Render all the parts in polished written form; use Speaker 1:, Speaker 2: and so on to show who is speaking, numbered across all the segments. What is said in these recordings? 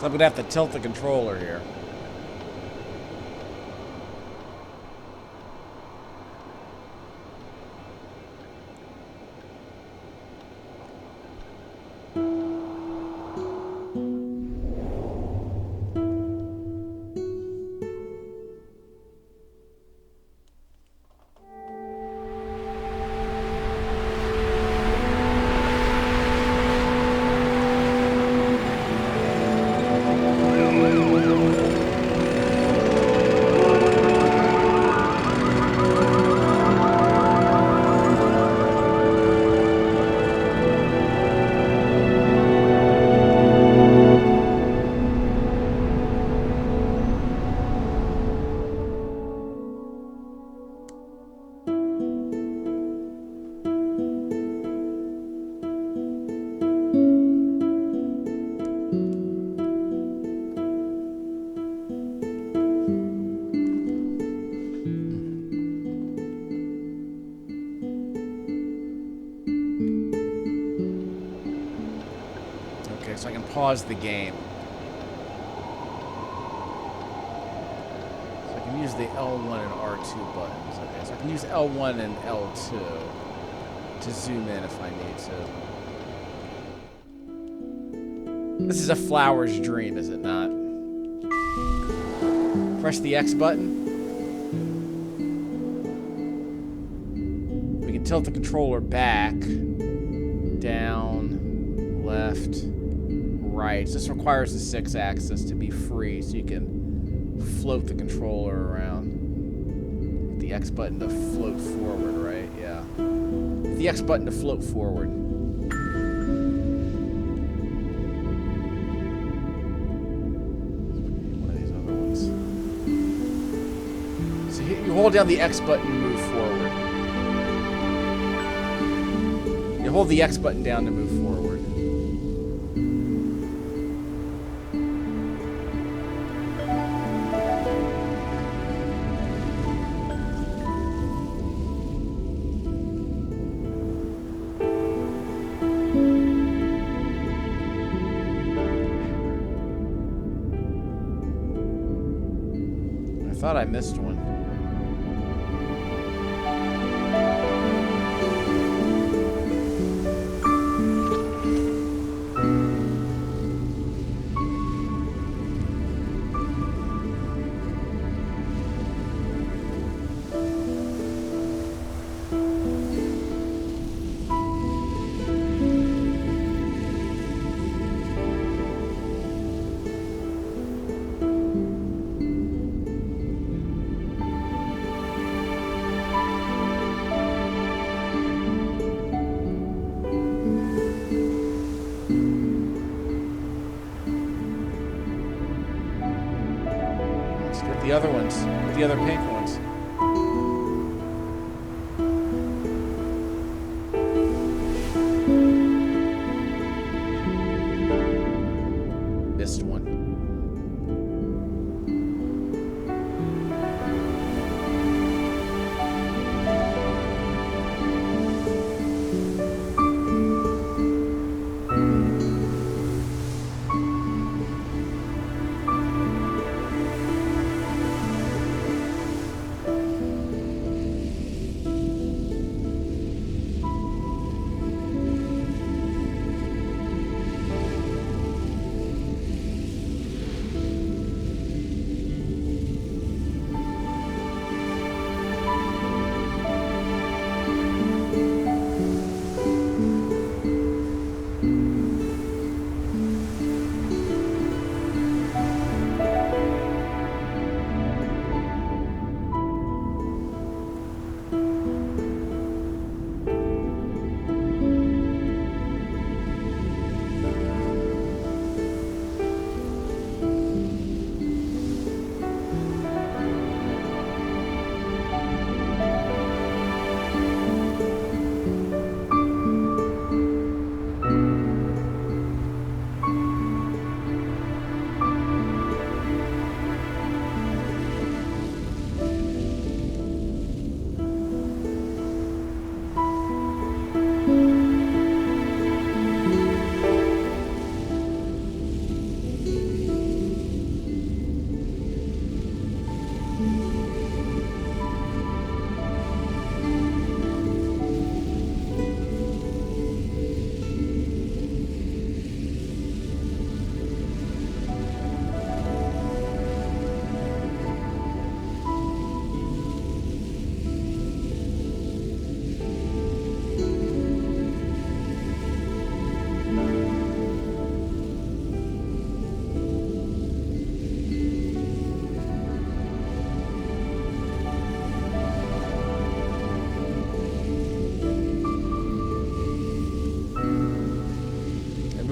Speaker 1: So I'm gonna have to tilt the controller here. So I can pause the game. So I can use the L1 and R2 buttons. Okay, so I can use L1 and L2 to zoom in if I need to. This is a flower's dream, is it not? Press the X button. We can tilt the controller back, down, left, right. This requires the 6-axis to be free, so you can float the controller around. Hit the X button to float forward, right? Yeah. Hit the X button to float forward. One of these other ones. So you hold down the X button to move forward. You hold the X button down to move forward. I thought I missed one. The other ones, the other pink ones. Missed one.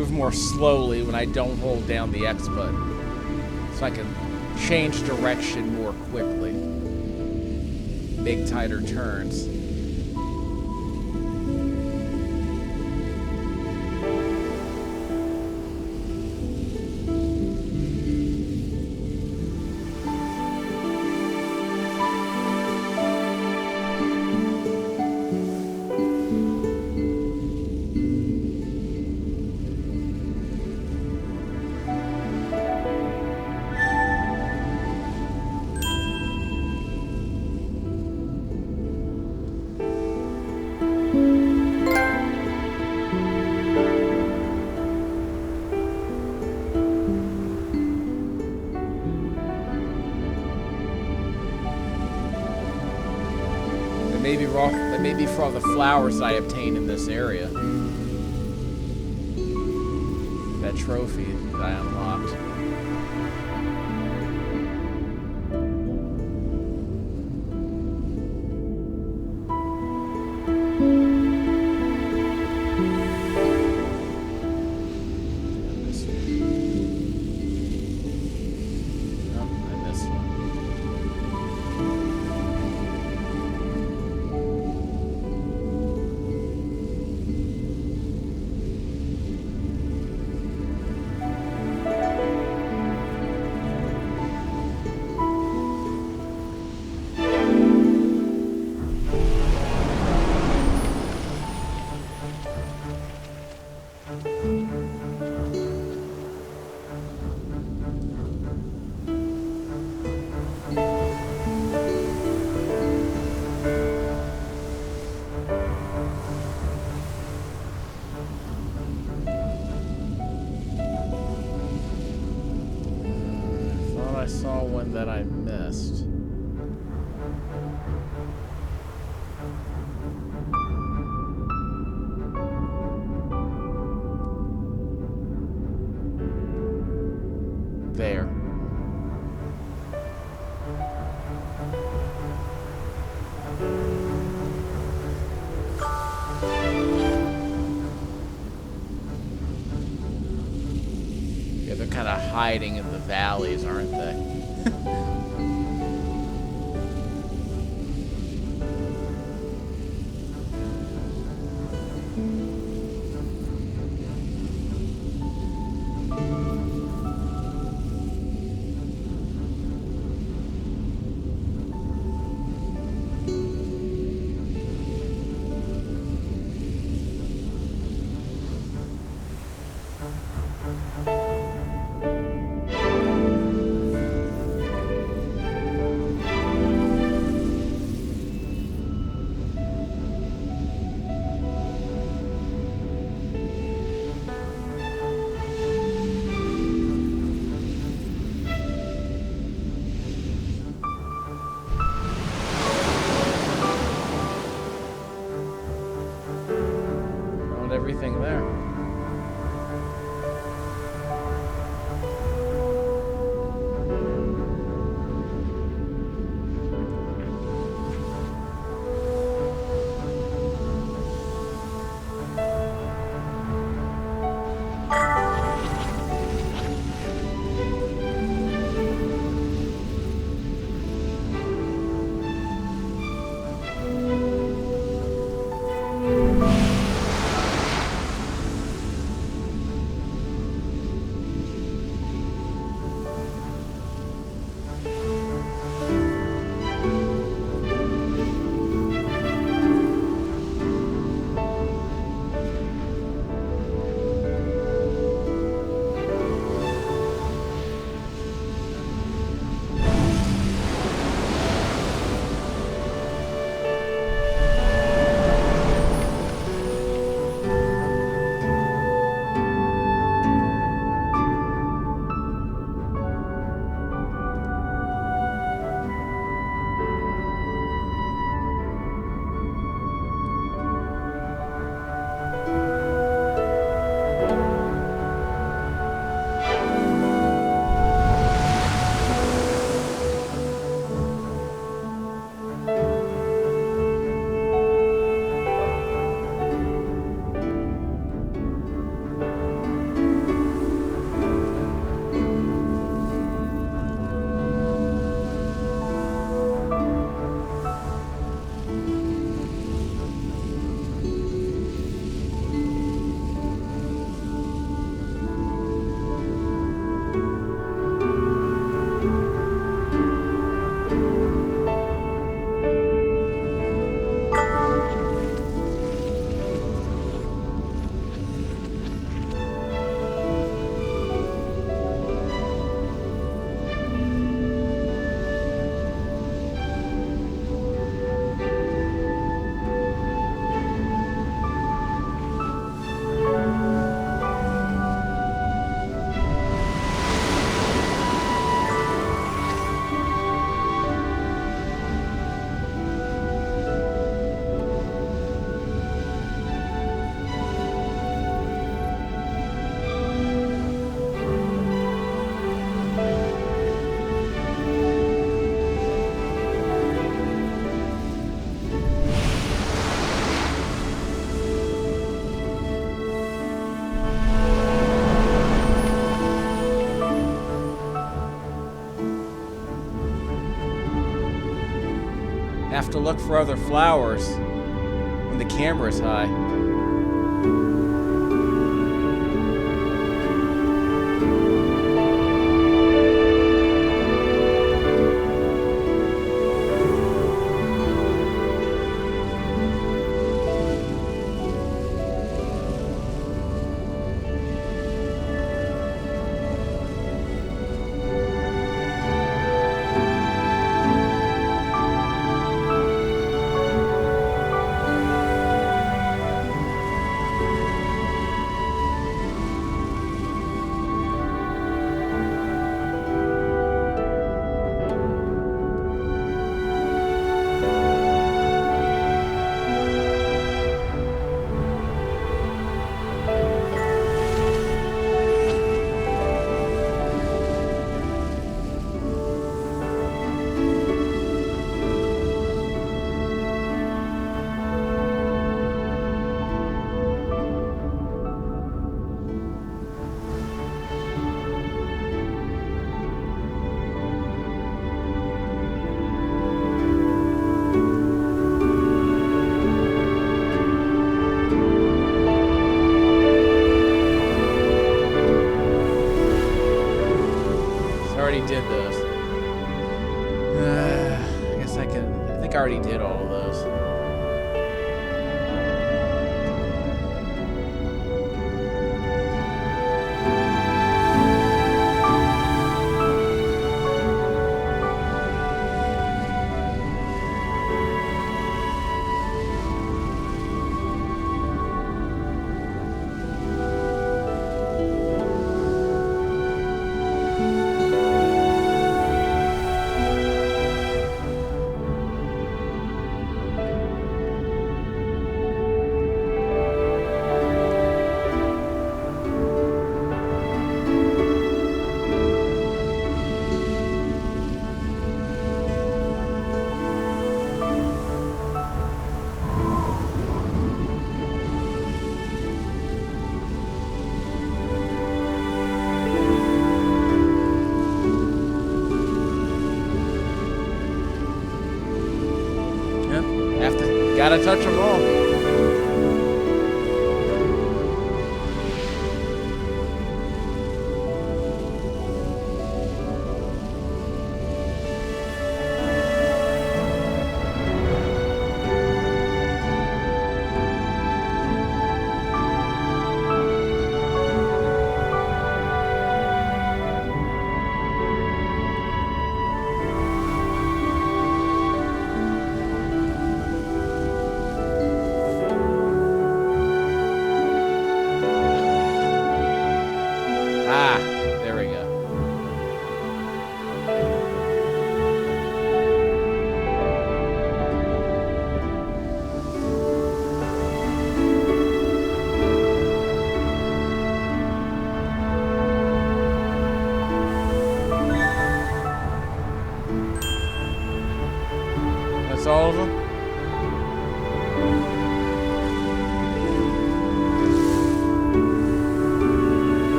Speaker 1: move more slowly when I don't hold down the X button. So I can change direction more quickly. Make tighter turns. That may be for all the flowers I obtained in this area. That trophy that I unlocked. Saw one that I missed. There. Yeah, they're kind of hiding in the valleys, aren't they? Everything there. look for other flowers when the camera is high. Did those. I guess I think I already did all of those. Gotta touch them all. There we go. That's all of them?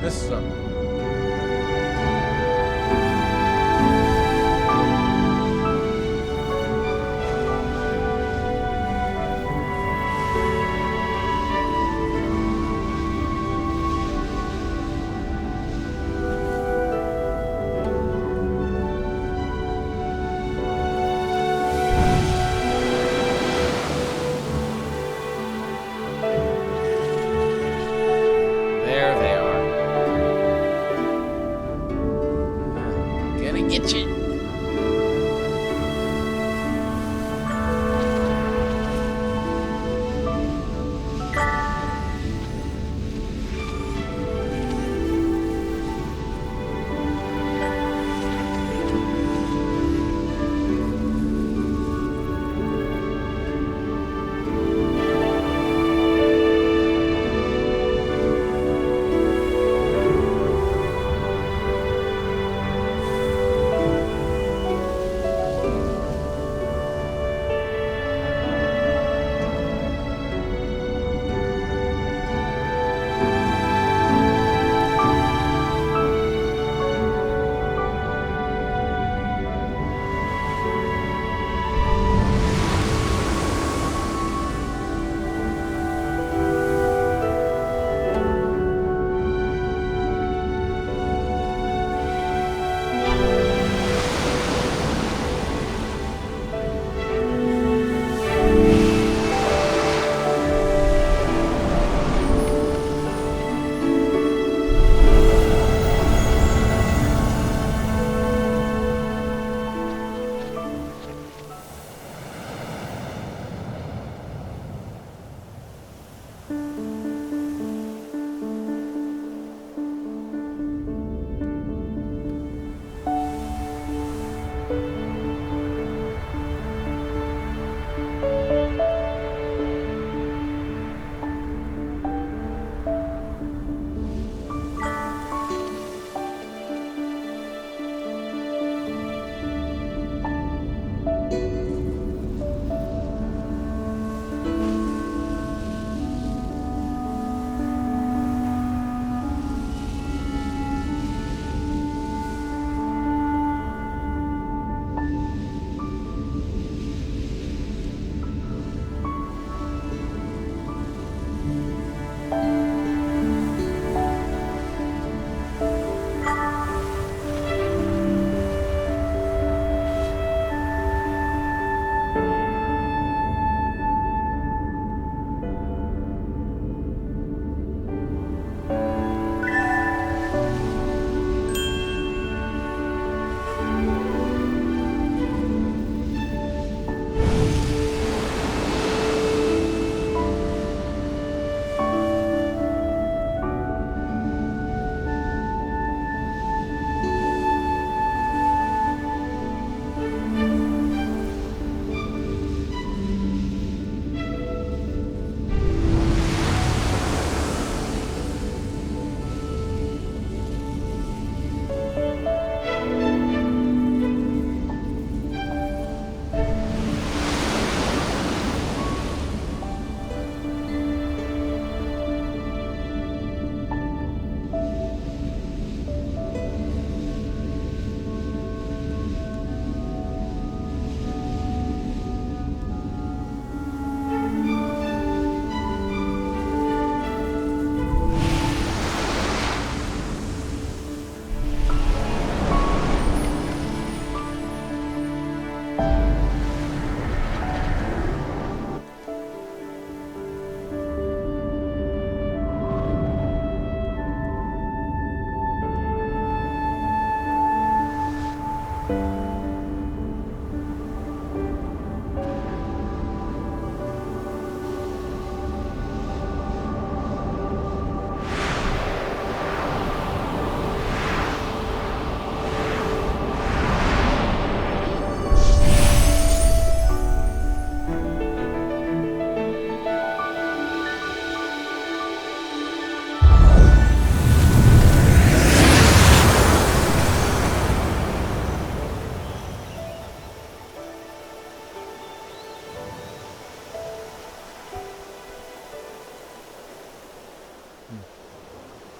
Speaker 1: This is something. There they are.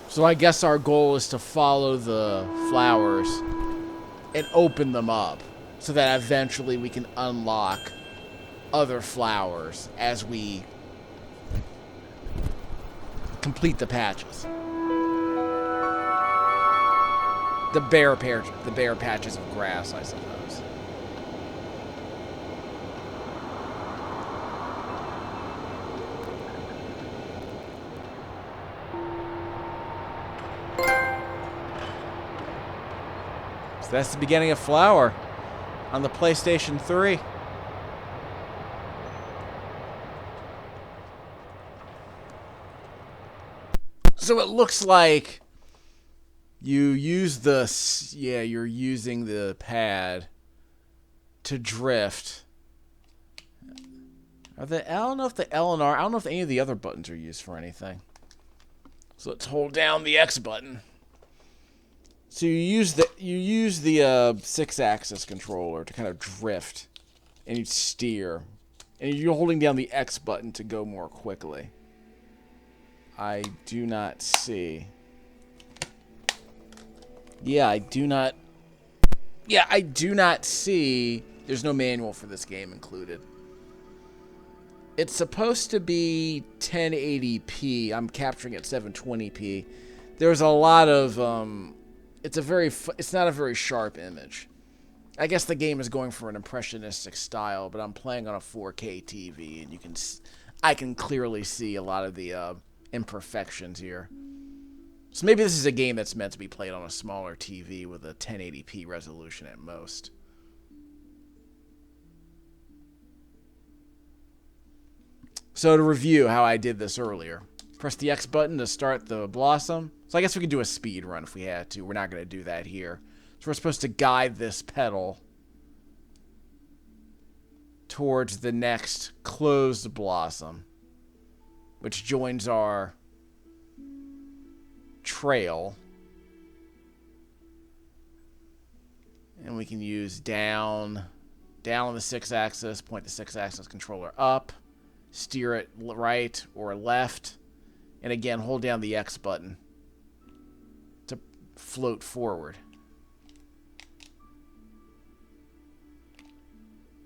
Speaker 1: So I guess our goal is to follow the flowers and open them up so that eventually we can unlock other flowers as we complete the patches. The bare patches of grass, I suppose. So that's the beginning of Flower on the PlayStation 3. So it looks like you use you're using the pad to drift. I don't know if the L and R, I don't know if any of the other buttons are used for anything. So let's hold down the X button. So you use the 6-axis controller to kind of drift and you steer. And you're holding down the X button to go more quickly. I do not see. I do not see. There's no manual for this game included. It's supposed to be 1080p. I'm capturing at 720p. There's a lot of it's not a very sharp image. I guess the game is going for an impressionistic style, but I'm playing on a 4K TV, and I can clearly see a lot of the imperfections here. So maybe this is a game that's meant to be played on a smaller TV with a 1080p resolution at most. So to review how I did this earlier, press the X button to start the blossom. So I guess we could do a speed run if we had to. We're not going to do that here. So we're supposed to guide this petal towards the next closed blossom, which joins our trail. And we can use down on the 6-axis, point the 6-axis controller up, steer it right or left, and again, hold down the X button to float forward.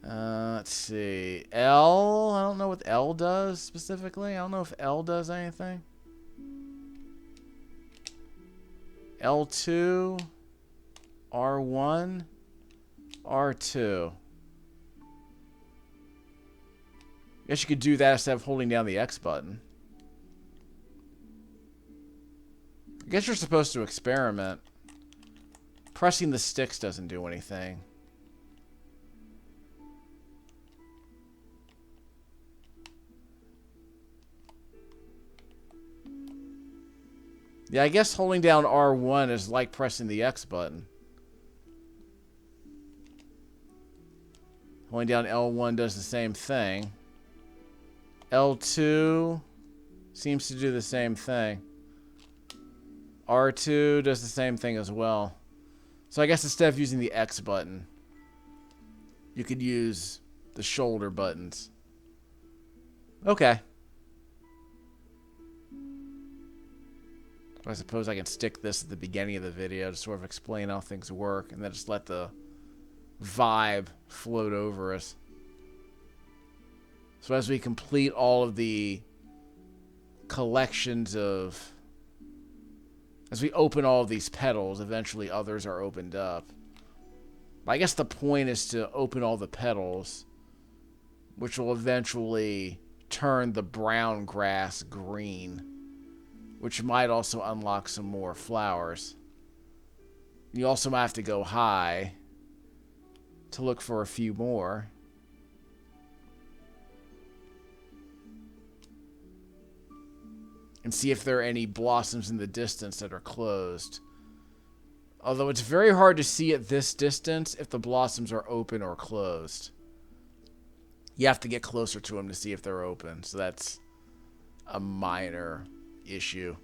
Speaker 1: Let's see. L, I don't know what L does specifically. I don't know if L does anything. L2, R1, R2. I guess you could do that instead of holding down the X button. I guess you're supposed to experiment. Pressing the sticks doesn't do anything. Yeah, I guess holding down R1 is like pressing the X button. Holding down L1 does the same thing. L2 seems to do the same thing. R2 does the same thing as well. So I guess instead of using the X button, you could use the shoulder buttons. Okay. I suppose I can stick this at the beginning of the video to sort of explain how things work, and then just let the vibe float over us. So as we complete all of the collections of... As we open all of these petals, eventually others are opened up. But I guess the point is to open all the petals, which will eventually turn the brown grass green, which might also unlock some more flowers. You also might have to go high to look for a few more. And see if there are any blossoms in the distance that are closed. Although it's very hard to see at this distance if the blossoms are open or closed. You have to get closer to them to see if they're open. So that's a minor issue.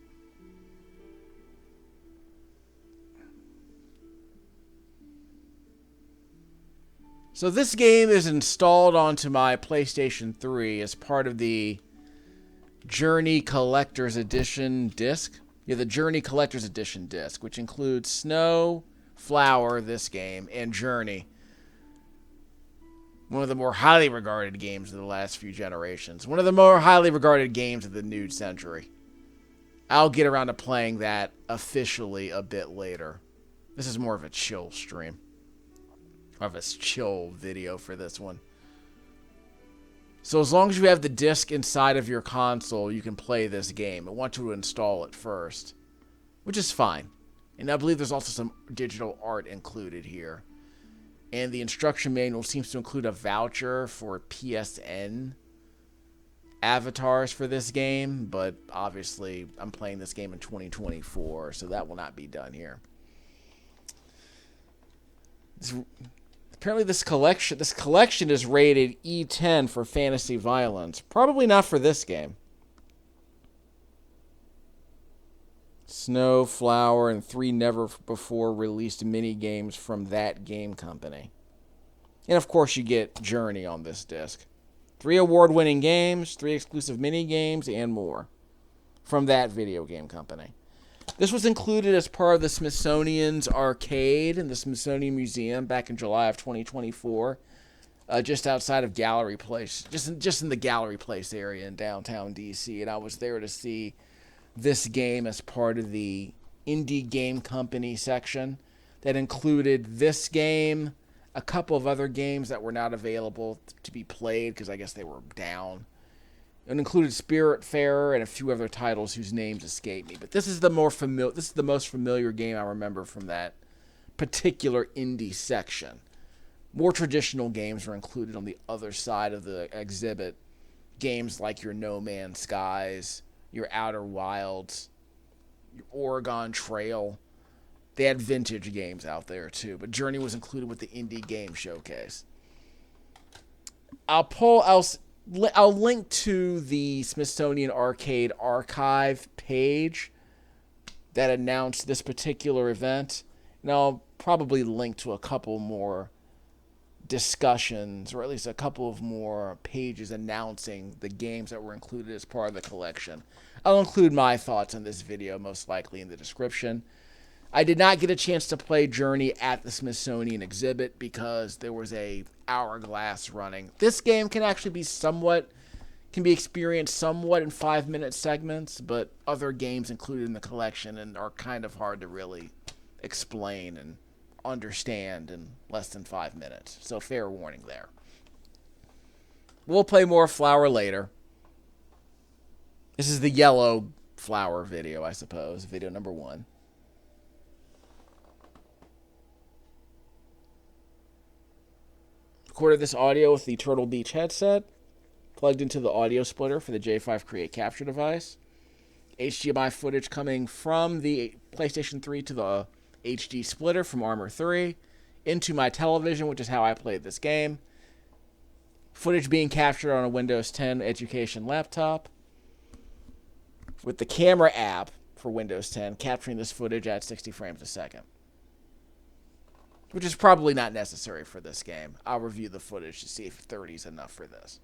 Speaker 1: So this game is installed onto my PlayStation 3 as part of the Journey Collector's Edition disc. Yeah, the Journey Collector's Edition disc, which includes Snow, Flower, this game, and Journey. One of the more highly regarded games of the last few generations. One of the more highly regarded games of the new century. I'll get around to playing that officially a bit later. This is more of a chill stream. More of a chill video for this one. So as long as you have the disc inside of your console, you can play this game. I want you to install it first, which is fine. And I believe there's also some digital art included here. And the instruction manual seems to include a voucher for PSN avatars for this game, but obviously I'm playing this game in 2024, so that will not be done here. Apparently this collection is rated E10 for fantasy violence. Probably not for this game. Snow, Flower, and 3 never-before-released mini-games from that game company. And, of course, you get Journey on this disc. 3 award-winning games, 3 exclusive mini-games, and more from that video game company. This was included as part of the Smithsonian's arcade in the Smithsonian Museum back in July of 2024, just outside of Gallery Place, just in the Gallery Place area in downtown D.C., and I was there to see this game as part of the indie game company section that included this game, a couple of other games that were not available to be played because I guess they were down. It included Spiritfarer and a few other titles whose names escape me. But this is the most familiar game I remember from that particular indie section. More traditional games were included on the other side of the exhibit. Games like your No Man's Skies, your Outer Wilds, your Oregon Trail. They had vintage games out there too, but Journey was included with the indie game showcase. I'll link to the Smithsonian Arcade Archive page that announced this particular event, and I'll probably link to a couple more discussions, or at least a couple of more pages announcing the games that were included as part of the collection. I'll include my thoughts on this video most likely in the description. I did not get a chance to play Journey at the Smithsonian exhibit because there was a hourglass running. This game can be experienced somewhat in 5-minute segments, but other games included in the collection and are kind of hard to really explain and understand in less than 5 minutes. So fair warning there. We'll play more Flower later. This is the yellow Flower video, I suppose. Video number 1. Recorded this audio with the Turtle Beach headset, plugged into the audio splitter for the J5 Create Capture device. HDMI footage coming from the PlayStation 3 to the HD splitter from Armor 3 into my television, which is how I played this game. Footage being captured on a Windows 10 education laptop with the camera app for Windows 10 capturing this footage at 60 frames a second, which is probably not necessary for this game. I'll review the footage to see if 30 is enough for this.